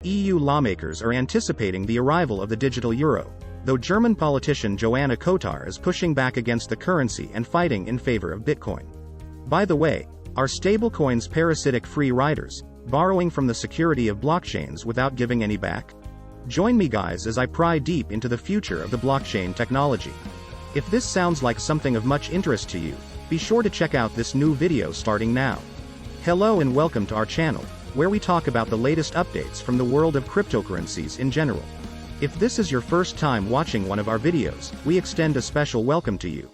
EU lawmakers are anticipating the arrival of the digital euro, though German politician Joanna Kotar is pushing back against the currency and fighting in favor of Bitcoin. By the way, are stablecoins parasitic free riders, borrowing from the security of blockchains without giving any back? Join me guys as I pry deep into the future of the blockchain technology. If this sounds like something of much interest to you, be sure to check out this new video starting now. Hello and welcome to our channel, where we talk about the latest updates from the world of cryptocurrencies in general. If this is your first time watching one of our videos, we extend a special welcome to you.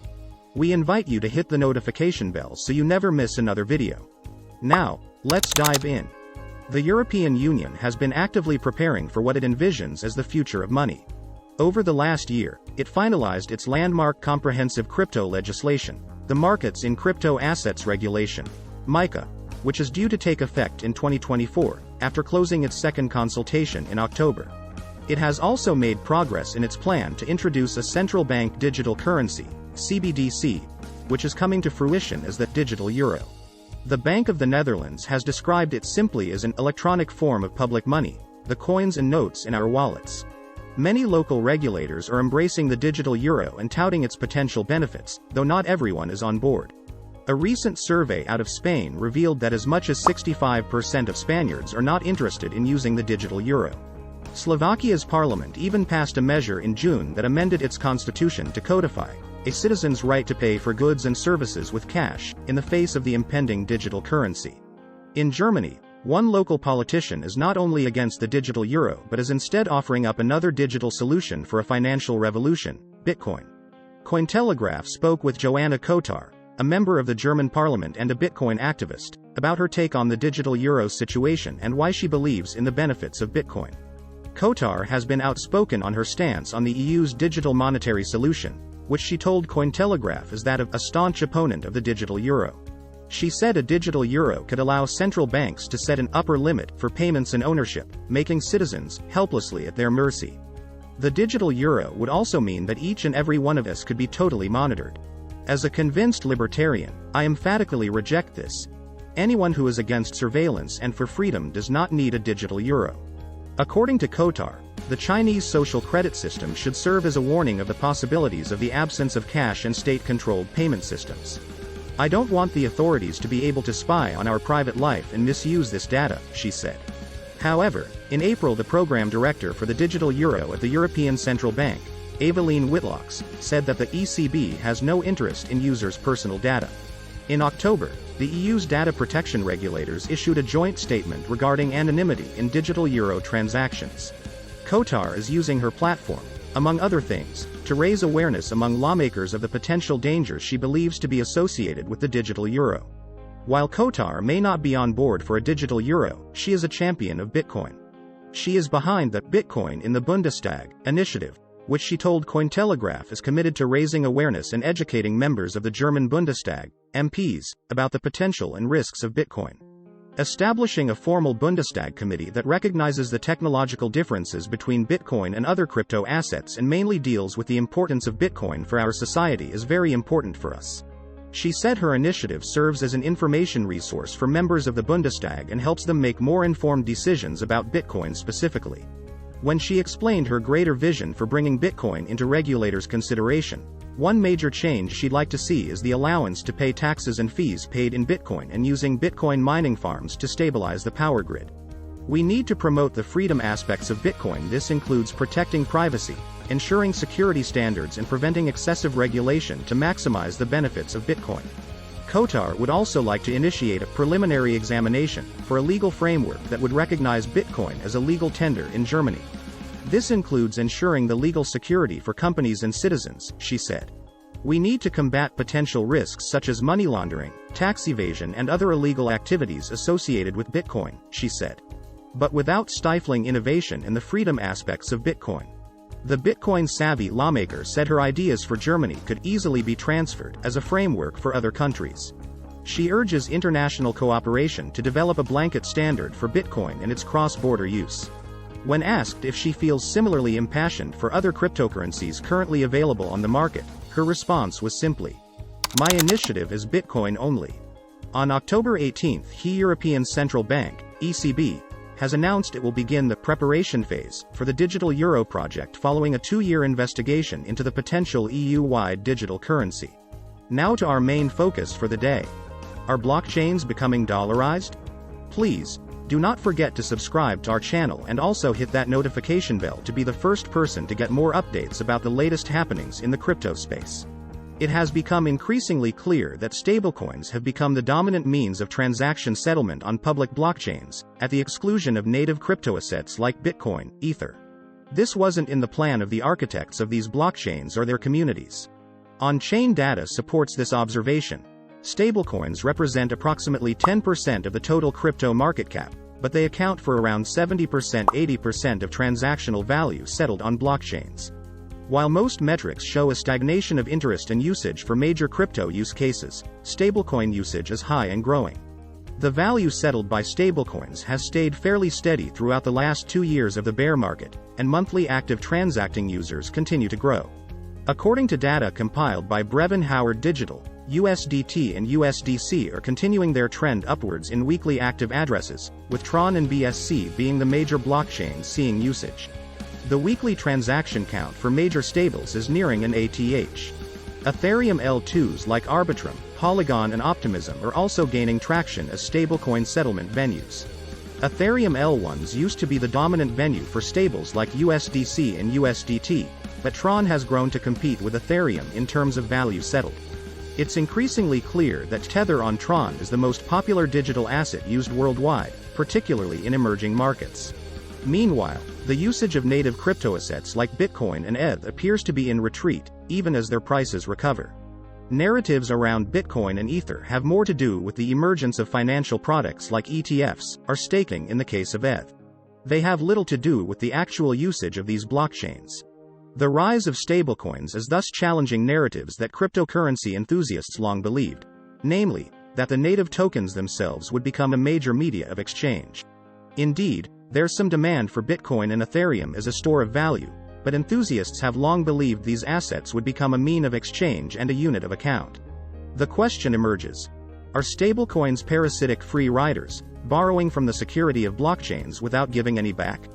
We invite you to hit the notification bell so you never miss another video. Now, let's dive in. The European Union has been actively preparing for what it envisions as the future of money. Over the last year, it finalized its landmark comprehensive crypto legislation, the Markets in Crypto Assets Regulation, MiCA, which is due to take effect in 2024, after closing its second consultation in October. It has also made progress in its plan to introduce a central bank digital currency, CBDC, which is coming to fruition as the digital euro. The Bank of the Netherlands has described it simply as an electronic form of public money, the coins and notes in our wallets. Many local regulators are embracing the digital euro and touting its potential benefits, though not everyone is on board. A recent survey out of Spain revealed that as much as 65% of Spaniards are not interested in using the digital euro. Slovakia's parliament even passed a measure in June that amended its constitution to codify a citizen's right to pay for goods and services with cash, in the face of the impending digital currency. In Germany, one local politician is not only against the digital euro but is instead offering up another digital solution for a financial revolution, Bitcoin. Cointelegraph spoke with Joanna Kotar, a member of the German parliament and a Bitcoin activist, about her take on the digital euro situation and why she believes in the benefits of Bitcoin. Kotar has been outspoken on her stance on the EU's digital monetary solution, which she told Cointelegraph is that of a staunch opponent of the digital euro. She said a digital euro could allow central banks to set an upper limit for payments and ownership, making citizens helplessly at their mercy. The digital euro would also mean that each and every one of us could be totally monitored. As a convinced libertarian, I emphatically reject this. Anyone who is against surveillance and for freedom does not need a digital euro. According to Kotar, the Chinese social credit system should serve as a warning of the possibilities of the absence of cash and state-controlled payment systems. I don't want the authorities to be able to spy on our private life and misuse this data, she said. However, in April the program director for the digital euro at the European Central Bank, Eveline Whitlocks, said that the ECB has no interest in users' personal data. In October, the EU's data protection regulators issued a joint statement regarding anonymity in digital euro transactions. Kotar is using her platform, among other things, to raise awareness among lawmakers of the potential dangers she believes to be associated with the digital euro. While Kotar may not be on board for a digital euro, she is a champion of Bitcoin. She is behind the Bitcoin in the Bundestag initiative, which she told Cointelegraph is committed to raising awareness and educating members of the German Bundestag, MPs, about the potential and risks of Bitcoin. Establishing a formal Bundestag committee that recognizes the technological differences between Bitcoin and other crypto assets and mainly deals with the importance of Bitcoin for our society is very important for us. She said her initiative serves as an information resource for members of the Bundestag and helps them make more informed decisions about Bitcoin specifically. When she explained her greater vision for bringing Bitcoin into regulators' consideration, one major change she'd like to see is the allowance to pay taxes and fees paid in Bitcoin and using Bitcoin mining farms to stabilize the power grid. We need to promote the freedom aspects of Bitcoin. This includes protecting privacy, ensuring security standards and preventing excessive regulation to maximize the benefits of Bitcoin. Kotar would also like to initiate a preliminary examination for a legal framework that would recognize Bitcoin as a legal tender in Germany. This includes ensuring the legal security for companies and citizens, she said. We need to combat potential risks such as money laundering, tax evasion and other illegal activities associated with Bitcoin, she said. But without stifling innovation and the freedom aspects of Bitcoin. The Bitcoin-savvy lawmaker said her ideas for Germany could easily be transferred as a framework for other countries. She urges international cooperation to develop a blanket standard for Bitcoin and its cross-border use. When asked if she feels similarly impassioned for other cryptocurrencies currently available on the market, her response was simply, "My initiative is Bitcoin only." On October 18, the European Central Bank, ECB, has announced it will begin the preparation phase for the digital euro project following a 2-year investigation into the potential EU-wide digital currency. Now to our main focus for the day. Are blockchains becoming dollarized? Please, do not forget to subscribe to our channel and also hit that notification bell to be the first person to get more updates about the latest happenings in the crypto space. It has become increasingly clear that stablecoins have become the dominant means of transaction settlement on public blockchains, at the exclusion of native cryptoassets like Bitcoin, Ether. This wasn't in the plan of the architects of these blockchains or their communities. On-chain data supports this observation. Stablecoins represent approximately 10% of the total crypto market cap, but they account for around 70–80% of transactional value settled on blockchains. While most metrics show a stagnation of interest and usage for major crypto use cases, stablecoin usage is high and growing. The value settled by stablecoins has stayed fairly steady throughout the last 2 years of the bear market, and monthly active transacting users continue to grow. According to data compiled by Brevan Howard Digital, USDT and USDC are continuing their trend upwards in weekly active addresses, with Tron and BSC being the major blockchains seeing usage. The weekly transaction count for major stables is nearing an ATH. Ethereum L2s like Arbitrum, Polygon and Optimism are also gaining traction as stablecoin settlement venues. Ethereum L1s used to be the dominant venue for stables like USDC and USDT, but Tron has grown to compete with Ethereum in terms of value settled. It's increasingly clear that Tether on Tron is the most popular digital asset used worldwide, particularly in emerging markets. Meanwhile, the usage of native cryptoassets like Bitcoin and ETH appears to be in retreat, even as their prices recover. Narratives around Bitcoin and Ether have more to do with the emergence of financial products like ETFs, or staking in the case of ETH. They have little to do with the actual usage of these blockchains. The rise of stablecoins is thus challenging narratives that cryptocurrency enthusiasts long believed, namely, that the native tokens themselves would become a major media of exchange. Indeed, there's some demand for Bitcoin and Ethereum as a store of value, but enthusiasts have long believed these assets would become a mean of exchange and a unit of account. The question emerges: are stablecoins parasitic free riders, borrowing from the security of blockchains without giving any back?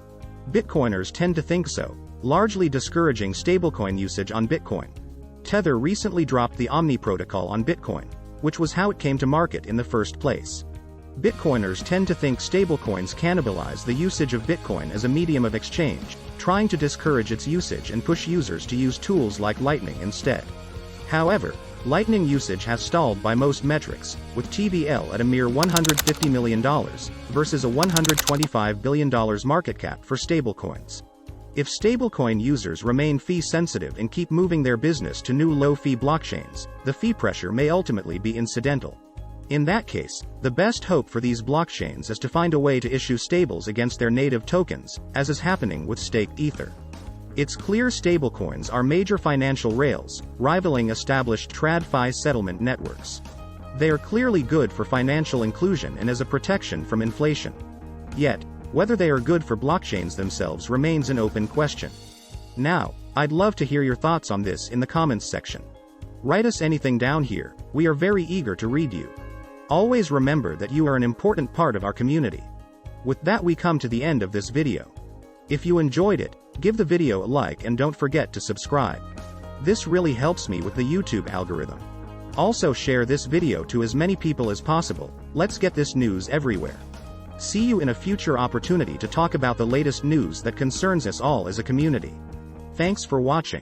Bitcoiners tend to think so, largely discouraging stablecoin usage on Bitcoin. Tether recently dropped the Omni protocol on Bitcoin, which was how it came to market in the first place. Bitcoiners tend to think stablecoins cannibalize the usage of Bitcoin as a medium of exchange, trying to discourage its usage and push users to use tools like Lightning instead. However, Lightning usage has stalled by most metrics, with TVL at a mere $150 million, versus a $125 billion market cap for stablecoins. If stablecoin users remain fee-sensitive and keep moving their business to new low-fee blockchains, the fee pressure may ultimately be incidental. In that case, the best hope for these blockchains is to find a way to issue stables against their native tokens, as is happening with staked Ether. It's clear stablecoins are major financial rails, rivaling established TradFi settlement networks. They are clearly good for financial inclusion and as a protection from inflation. Yet, whether they are good for blockchains themselves remains an open question. Now, I'd love to hear your thoughts on this in the comments section. Write us anything down here, we are very eager to read you. Always remember that you are an important part of our community. With that, we come to the end of this video. If you enjoyed it, give the video a like and don't forget to subscribe. This really helps me with the YouTube algorithm. Also share this video to as many people as possible. Let's get this news everywhere. See you in a future opportunity to talk about the latest news that concerns us all as a community. Thanks for watching.